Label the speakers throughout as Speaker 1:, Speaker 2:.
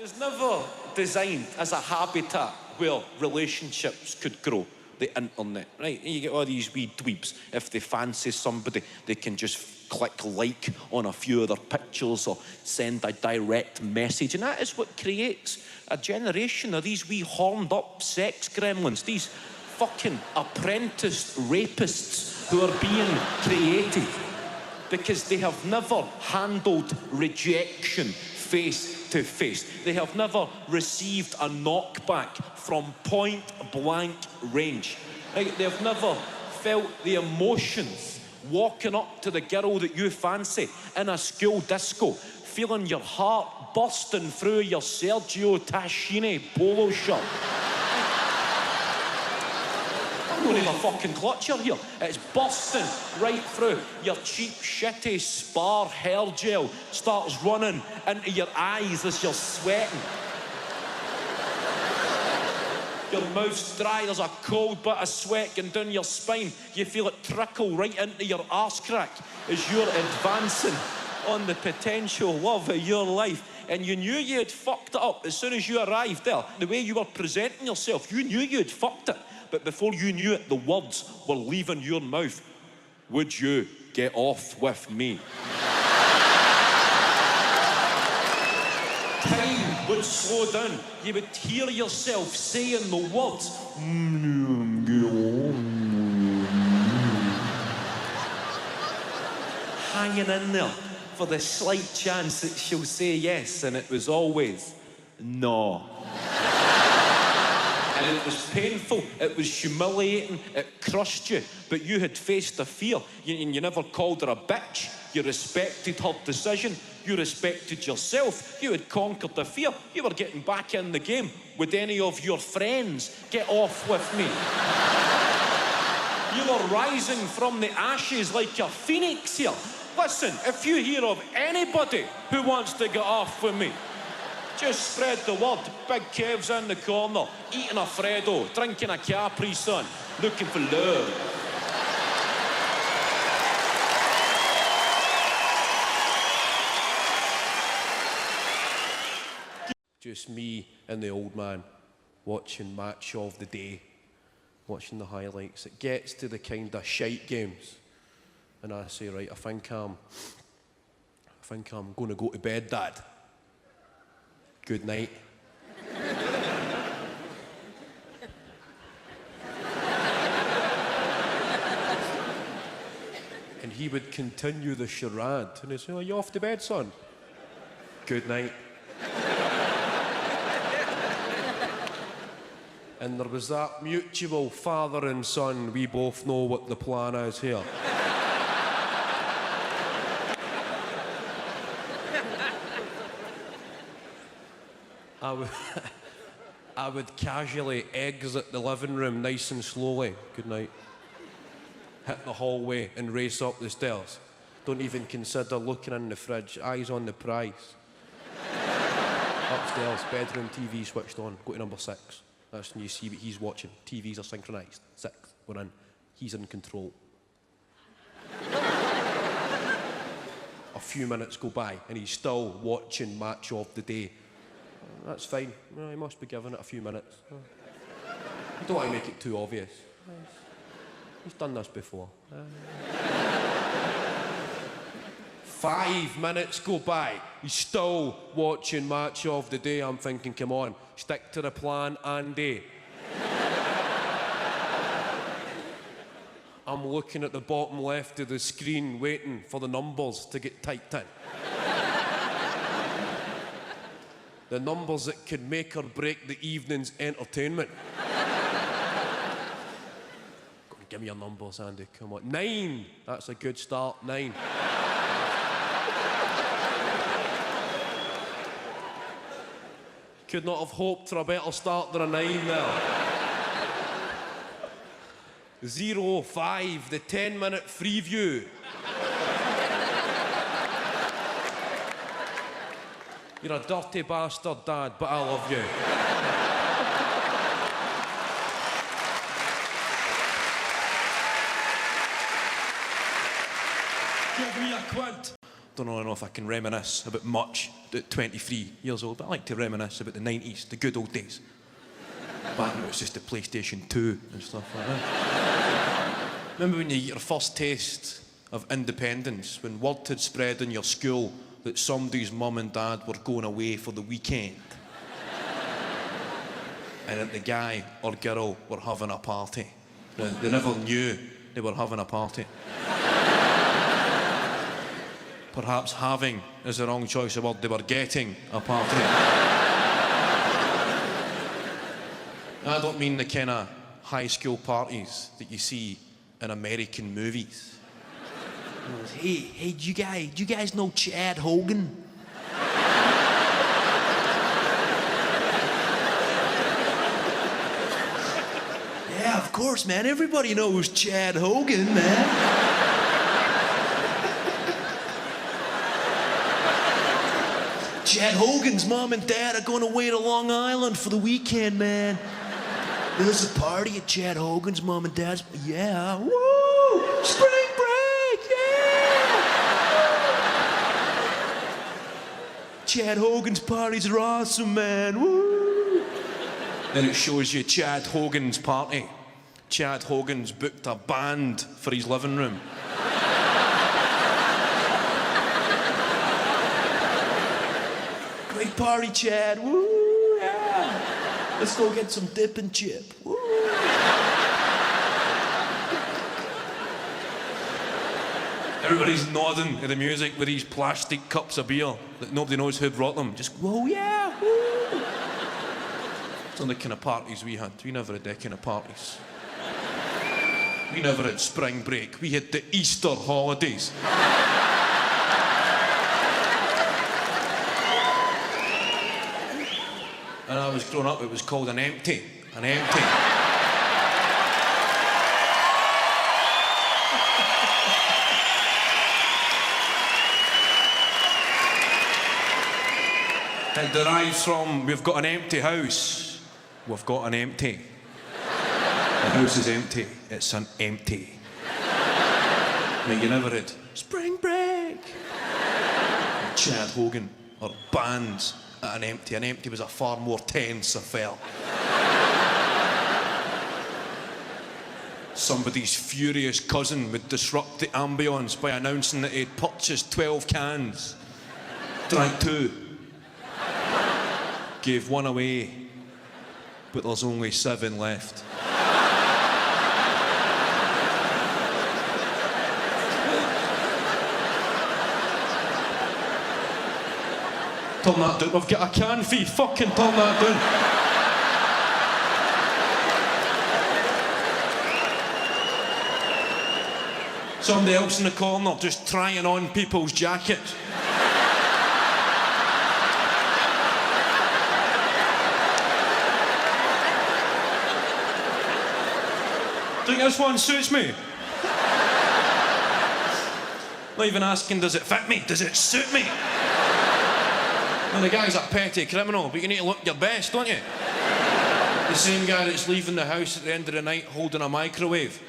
Speaker 1: was never designed as a habitat where relationships could grow. The internet, right? You get all these wee dweebs. If they fancy somebody, they can just click like on a few of their pictures or send a direct message. And that is what creates a generation of these wee horned up sex gremlins, these fucking apprenticed rapists who are being created because they have never handled rejection face to face. They have never received a knockback from point blank range. Right? They have never felt the emotions walking up to the girl that you fancy in a school disco, feeling your heart bursting through your Sergio Tacchini polo shirt. I don't have a fucking clutcher here. It's bursting right through. Your cheap, shitty Spar hair gel starts running into your eyes as you're sweating. Your mouth's dry, there's a cold bit of sweat going down your spine. You feel it trickle right into your arse crack as you're advancing on the potential love of your life. And you knew you had fucked it up as soon as you arrived there. The way you were presenting yourself, you knew you had fucked it. But before you knew it, the words were leaving your mouth. Would you get off with me? Time would slow down. You would hear yourself saying the words. Hanging in there for the slight chance that she'll say yes, and it was always no. And it was painful, it was humiliating, it crushed you, but you had faced the fear. You never called her a bitch. You respected her decision. You respected yourself. You had conquered the fear. You were getting back in the game. Would any of your friends get off with me? You were rising from the ashes like a phoenix here. Listen, if you hear of anybody who wants to get off with me, just spread the word. Big Kev's in the corner, eating a Freddo, drinking a Capri Sun, looking for love.
Speaker 2: Just me and the old man watching Match of the Day, watching the highlights. It gets to the kind of shite games, and I say, right, I think I'm going to go to bed, Dad. Good night. And he would continue the charade, and he'd say, are you off to bed, son? Good night. And there was that mutual father and son, we both know what the plan is here. I would casually exit the living room nice and slowly, good night, hit the hallway and race up the stairs. Don't even consider looking in the fridge, eyes on the prize. Upstairs, bedroom TV switched on, go to number 6. That's when you see what he's watching. TVs are synchronised. 6, we're in. He's in control. A few minutes go by and he's still watching Match of the Day. That's fine. He must be giving it a few minutes. You don't want to make it too obvious. He's done this before. 5 minutes go by. He's still watching Match of the Day. I'm thinking, come on, stick to the plan, Andy. I'm looking at the bottom left of the screen, waiting for the numbers to get typed in. The numbers that could make or break the evening's entertainment. Give me your numbers, Andy, come on. 9, that's a good start, 9. Could not have hoped for a better start than a 9 there. 0, 5, the 10-minute free view. You're a dirty bastard, Dad, but I love you.
Speaker 3: Give me a quint.
Speaker 2: don't really know if I can reminisce about much at 23 years old, but I like to reminisce about the 90s, the good old days. Back when it was just the PlayStation 2 and stuff like that. Remember when you get your first taste of independence, when word had spread in your school that somebody's mum and dad were going away for the weekend, and that the guy or girl were having a party. They never knew they were having a party. Perhaps having is the wrong choice of word. They were getting a party. I don't mean the kind of high school parties that you see in American movies. Hey, do you guys know Chad Hogan? Yeah, of course, man. Everybody knows Chad Hogan, man. Chad Hogan's mom and dad are going away to Long Island for the weekend, man. There's a party at Chad Hogan's mom and dad's. Yeah, woo! Spring break, yeah! Chad Hogan's parties are awesome, man. Woo! Then it shows you Chad Hogan's party. Chad Hogan's booked a band for his living room. Great party, Chad. Woo! Yeah. Let's go get some dip and chip. Woo! Everybody's nodding to the music with these plastic cups of beer that nobody knows who brought them. Just, whoa, yeah, woo! It's not the kind of parties we had. We never had that kind of parties. We never had spring break. We had the Easter holidays. And I was growing up, it was called an empty. An empty. It derives from, we've got an empty house. We've got an empty. The house is empty. It's an empty. Now, you never had spring break. Or Chad Hogan. Or bands at an empty. An empty was a far more tense affair. Somebody's furious cousin would disrupt the ambience by announcing that he'd purchased 12 cans, drank 2, gave 1 away, but there's only 7 left. Turn that down. We've got a can fee. Fucking turn that down. Somebody else in the corner just trying on people's jackets. Do you think this one suits me? Not even asking, does it fit me? Does it suit me? And the guy's a petty criminal, but you need to look your best, don't you? The same guy that's leaving the house at the end of the night holding a microwave.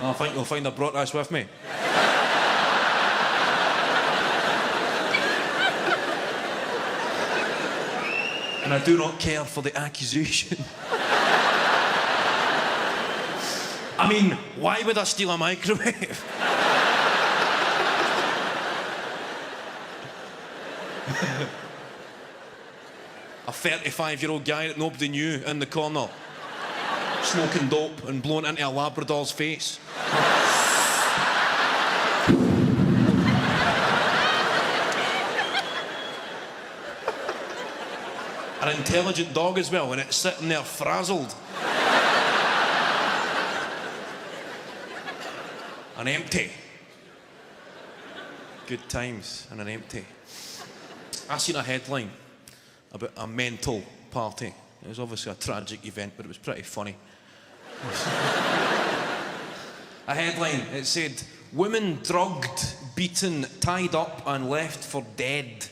Speaker 2: I think you'll find I brought this with me. And I do not care for the accusation. I mean, why would I steal a microwave? A 35-year-old guy that nobody knew in the corner, smoking dope and blowing into a Labrador's face. An intelligent dog as well, and it's sitting there frazzled. An empty. Good times and an empty. I seen a headline about a mental party. It was obviously a tragic event, but it was pretty funny. A headline, it said, "Women drugged, beaten, tied up and left for dead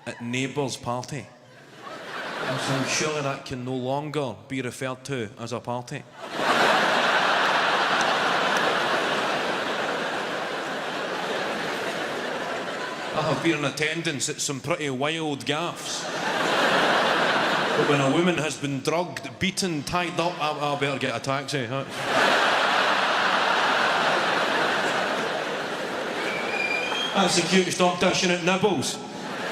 Speaker 2: at neighbour's party." So surely that can no longer be referred to as a party.
Speaker 1: have been in attendance at some pretty wild gaffes. But when a woman has been drugged, beaten, tied up, I better get a taxi. That's the cutest dog dishing at nibbles.